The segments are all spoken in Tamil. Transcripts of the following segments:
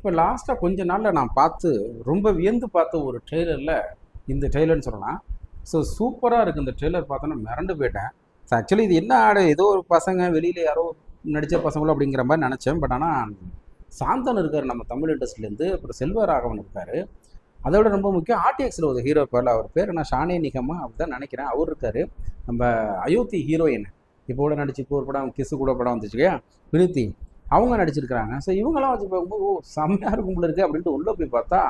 இப்போ லாஸ்ட்டாக கொஞ்ச நாளில் நான் பார்த்து ரொம்ப வியந்து பார்த்த ஒரு ட்ரெய்லரில் இந்த ட்ரெய்லர்னு சொல்லலாம். ஸோ சூப்பராக இருக்குது இந்த ட்ரெய்லர் பார்த்தோன்னா மிரண்டு போயிட்டேன். ஸோ ஆக்சுவலி இது என்ன ஆடு ஏதோ ஒரு பசங்க வெளியில் யாரோ நடித்த பசங்களோ அப்படிங்கிற மாதிரி நினச்சேன். பட் ஆனால் சாந்தன் இருக்கார் நம்ம தமிழ் இண்டஸ்ட்ரியிலேருந்து, அப்புறம் செல்வராகவன் இருக்கார். அதோட ரொம்ப முக்கியம் ஆர்டிஎக்ஸில் ஒரு ஹீரோ இருப்பார், அவர் பேர் என்ன ஷானே நிகமா அப்படி தான் நினைக்கிறேன். அவர் இருக்கார். நம்ம அயோத்தி ஹீரோயின் இப்போ கூட நடிச்சு இப்போ ஒரு படம் கிசு கூட படம் வந்துச்சு இல்லையா, வினுத்தி, அவங்க நடிச்சிருக்கிறாங்க. ஸோ இவங்கெல்லாம் வச்சு பார்க்கும்போது செம்மையாக இருக்கும் போல இருக்குது அப்படின்ட்டு உள்ளே போய் பார்த்தா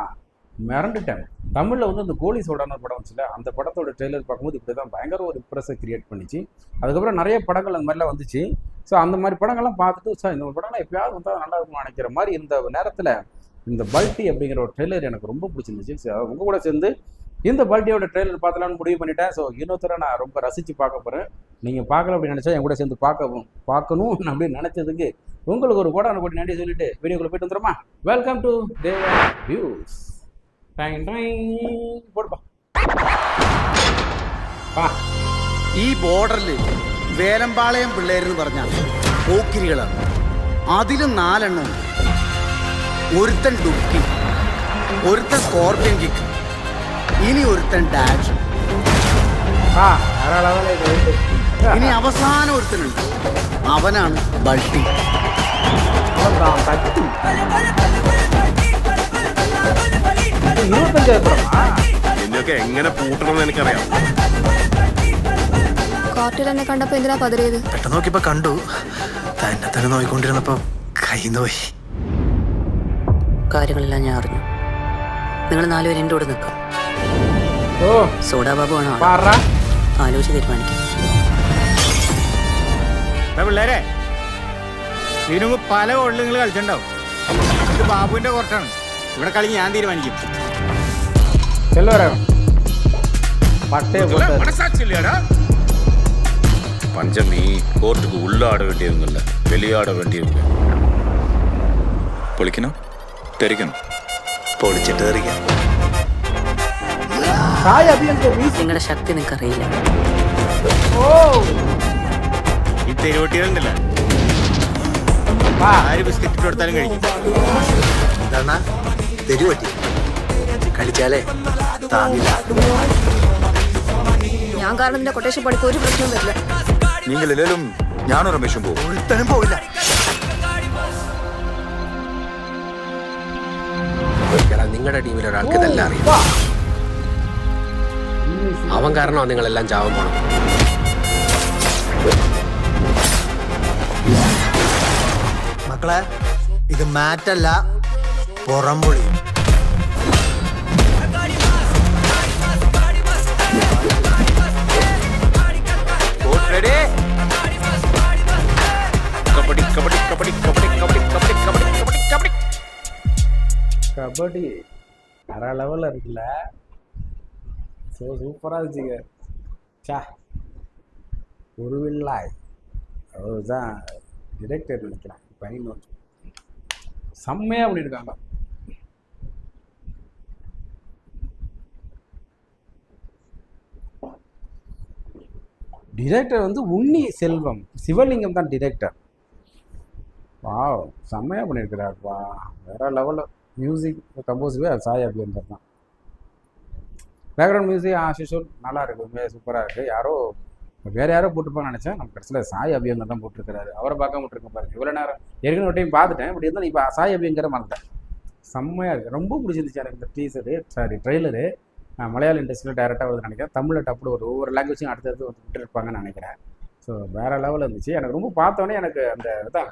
மிரண்டுட்டேன். தமிழில் வந்து அந்த கோலி சோடான ஒரு படம் வந்துச்சுல, அந்த படத்தோட ட்ரெய்லர் பார்க்கும்போது இப்படி தான் பயங்கர ஒரு இம்ப்ரெஸை கிரியேட் பண்ணிச்சு. அதுக்கப்புறம் நிறைய படங்கள் அந்த மாதிரிலாம் வந்துச்சு. ஸோ அந்த மாதிரி படங்கள்லாம் பார்த்துட்டு சார் இந்த படம்லாம் எப்பயாவது வந்தால் நல்லா இருக்கும்னு நினைக்கிற மாதிரி இந்த நேரத்தில் இந்த பல்ட்டி அப்படிங்கிற ஒரு ட்ரெய்லர் எனக்கு ரொம்ப பிடிச்சிருந்துச்சு. ஸோ உங்கள் கூட சேர்ந்து இந்த பல்ட்டியோட ட்ரெய்லர் பார்த்தலான்னு முடிவு பண்ணிட்டேன். ஸோ இன்னொருத்தர நான் ரொம்ப ரசித்து பார்க்க போகிறேன். நீங்கள் பார்க்கல அப்படின்னு நினச்சா என் கூட சேர்ந்து பார்க்கணும் அப்படின்னு நினச்சதுக்கு உங்களுக்கு ஒரு கோடான கோடி நன்றி சொல்லிட்டு வீடியோக்குள்ள போயிட்டு வந்துடுமா. Welcome to Deva views. போடுப்பா. ഈ ബോർഡറിൽ വേലമ്പാളയം പിള്ളേരെന്ന് പറഞ്ഞാൽ പോക്കിരികളാണ്. അതിലും 4 എണ്ണം. ഒരുത്തൻ ഡുക്കി, ഒരുത്തൻ സ്കോർപ്പിയൻ കിക്ക്, ഇനി ഒരുത്തൻ ഡാഷ്, ഇനി അവസാനം ഒരുത്തനുണ്ട്, അവനാണ് ബൾട്ടി. നിന്നൊക്കെ എങ്ങനെ പൂട്ടണമെന്ന് എനിക്കറിയാം. കോർട്ടിൽ എന്നെ കണ്ടപ്പോ എന്തിനാ പതറിയത്? പെട്ടെന്ന് നോക്കിയപ്പോ കണ്ടു, തന്നെ നോയിക്കൊണ്ടിരുന്നപ്പോ കൈ നോയി. കാര്യങ്ങളെല്ലാം ഞാൻ അറിഞ്ഞു. നിങ്ങൾ 4 പേരും എൻ്റെ കൂടെ നിൽക്കാം. സോഡാ ബാബു ആണോ ആലോചിച്ച് തീരുമാനിക്കാം. പിള്ളേരെ ഇതിനു പല കോളിൽ നിങ്ങൾ കളിച്ചിട്ടുണ്ടാവും. ഇത് ബാബുവിന്റെ കോർട്ടാണ്. ഇവിടെ കളി ഞാൻ തീരുമാനിക്കും. பஞ்சமி கோர்ட்டுக்கு உள்ள ஆட வேண்டியவங்கல்ல, வெளியாட வேண்டியவங்க. பொழிக்கணும், தெரிக்கணும், പൊളിച്ചിട്ട് എറിയാം. നിങ്ങളുടെ ശക്തി നിങ്ങൾക്ക് അറിയില്ല. ഈ തെരുവട്ടികളുണ്ടല്ലോ, ആര് ബിസ്ക്കറ്റ് ഇട്ട് കൊടുത്താലും കഴിക്കും. എന്താണ് തെരുവട്ടി കളിച്ചാലേ താങ്ങില്ല. ഞാൻ കാരണം നിന്റെ കൊട്ടേഷൻ പണിക്ക് ഒരു പ്രശ്നവും വരില്ല. നിങ്ങൾ എല്ലാവരും ഞാനും രമേശും പോകും. ഒരുത്തനും പോവില്ല. നിങ്ങളുടെ ടീമിൽ ഒരാൾക്ക് ഇതെല്ലാം അറിയാം. അവൻ കാരണമാണ് നിങ്ങളെല്ലാം ചാവാൻ പോണം. മക്കളെ, ഇത് മാറ്റല്ല, പുറംപൊളി. கபடி கபடி கபடி கபடி கபடி கபடி கபடி கபடி கபடி கபடி வேற லெவலில் இருக்குல்ல. ஸோ சூப்பராக இருந்துச்சுங்க. சா ஒரு வில்லாய் அதுதான் டிரெக்டர் நினைக்கிறேன். இப்போ செம்மையாக பண்ணியிருக்காங்க. டிரெக்டர் வந்து உன்னி செல்வம் சிவலிங்கம் தான் டிரெக்டர். வாவ், செம்மையாக பண்ணியிருக்கிறாருப்பா. வேற லெவலில் மியூசிக் கம்போஸுவே அது சாய் அபியந்தர் தான். பேக்ரவுண்ட் மியூசிக் ஆஷிஷோல் நல்லா இருக்குது, உண்மையாக சூப்பராக இருக்குது. வேறு யாரோ போட்டுப்பான்னு நினச்சேன். நம்ம கடைசியில் சாய் அபியங்கர் தான் போட்டிருக்கிறாரு. அவரை பார்க்க விட்டுருக்க பாருங்க. இவ்வளோ நேரம் ஏற்கனவே ஒரு டைம் பார்த்துட்டேன், இப்படி இருந்தால் இப்போ சாய் அபியங்கரை மறந்தேன். செம்மையாக இருக்குது, ரொம்ப பிடிச்சிருந்துச்சு எனக்கு இந்த ட்ரெய்லரு. மலையாள இண்டஸ்ட்ரியில் டைரெக்டாக வருதுன்னு நினைக்கிறேன். தமிழில் டப்புல ஒவ்வொரு லாங்குவேஜும் அடுத்தடுத்து வந்து விட்டுருப்பாங்கன்னு நினைக்கிறேன். ஸோ வேறு லெவலில் இருந்துச்சு. எனக்கு ரொம்ப பார்த்தோன்னே எனக்கு அந்த இதான்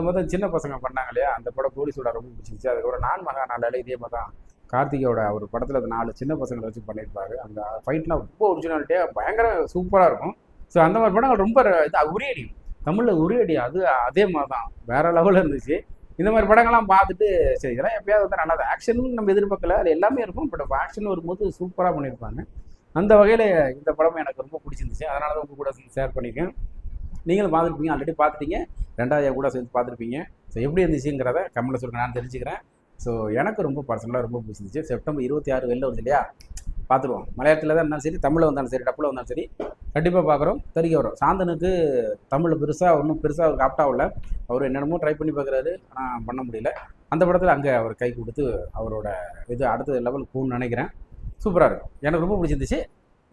முதல் சின்ன பசங்க பண்ணாங்க இல்லையா, அந்த படம் போலீஸோட ரொம்ப பிடிச்சிருந்துச்சு. அதுக்கப்புறம் நான் மகாநாளால இதே மாதிரி தான் கார்த்திகோட ஒரு படத்தில் அந்த 4 சின்ன பசங்களை வச்சு பண்ணியிருப்பாரு. அந்த ஃபைட்லாம் ரொம்ப ஒரிஜினாலிட்டியாக பயங்கர சூப்பராக இருக்கும். ஸோ அந்த மாதிரி படங்கள் ரொம்ப இது உரியடி, தமிழில் உரியடி அது அதே மாதிரி தான் வேறு லெவலில் இருந்துச்சு. இந்த மாதிரி படங்கள்லாம் பார்த்துட்டு சரி இதெல்லாம் எப்பயாவது வந்து நல்லா ஆக்ஷன் நம்ம எதிர்பார்க்கல, அது எல்லாமே இருக்கும். பட் ஆக்ஷன் வரும்போது சூப்பராக பண்ணியிருப்பாங்க. அந்த வகையில் இந்த படம் எனக்கு ரொம்ப பிடிச்சிருந்துச்சு. அதனால தான் உங்கள் கூட ஷேர் பண்ணியிருக்கேன். நீங்களும் பார்த்துருப்பீங்க, ஆல்ரெடி பார்த்துட்டீங்க, 2வது கூட சேர்ந்து பார்த்துருப்பீங்க. ஸோ எப்படி இருந்துச்சுங்கிறத கமெண்ட்டில் சொல்லுங்கள், நான் தெரிஞ்சுக்கிறேன். ஸோ எனக்கு ரொம்ப பர்சனலாக ரொம்ப பிடிச்சிருந்துச்சு. செப்டம்பர் 26 வெளில வருது இல்லையா, பார்த்துருவோம். மலையாளத்தில் தான் இருந்தாலும் சரி, தமிழில் வந்தாலும் சரி, டப்பில் வந்தாலும் சரி, கண்டிப்பாக பார்க்குறோம். தெரிய வரும். சாந்தனுக்கு தமிழ் பெருசாக ஒன்றும் பெருசாக அவருக்கு ஆப்டாகல. அவர் என்னென்னமோ ட்ரை பண்ணி பார்க்குறாரு, ஆனால் பண்ண முடியல. அந்த படத்தில் அங்கே அவர் கை கொடுத்து அவரோட இது அடுத்த லெவலுக்கு போகணும்னு நினைக்கிறேன். சூப்பராக இருக்கும். எனக்கு ரொம்ப பிடிச்சிருந்துச்சு.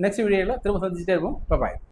நெக்ஸ்ட் வீடியோவில் திரும்ப சந்திச்சுட்டே இருப்போம். பாய்.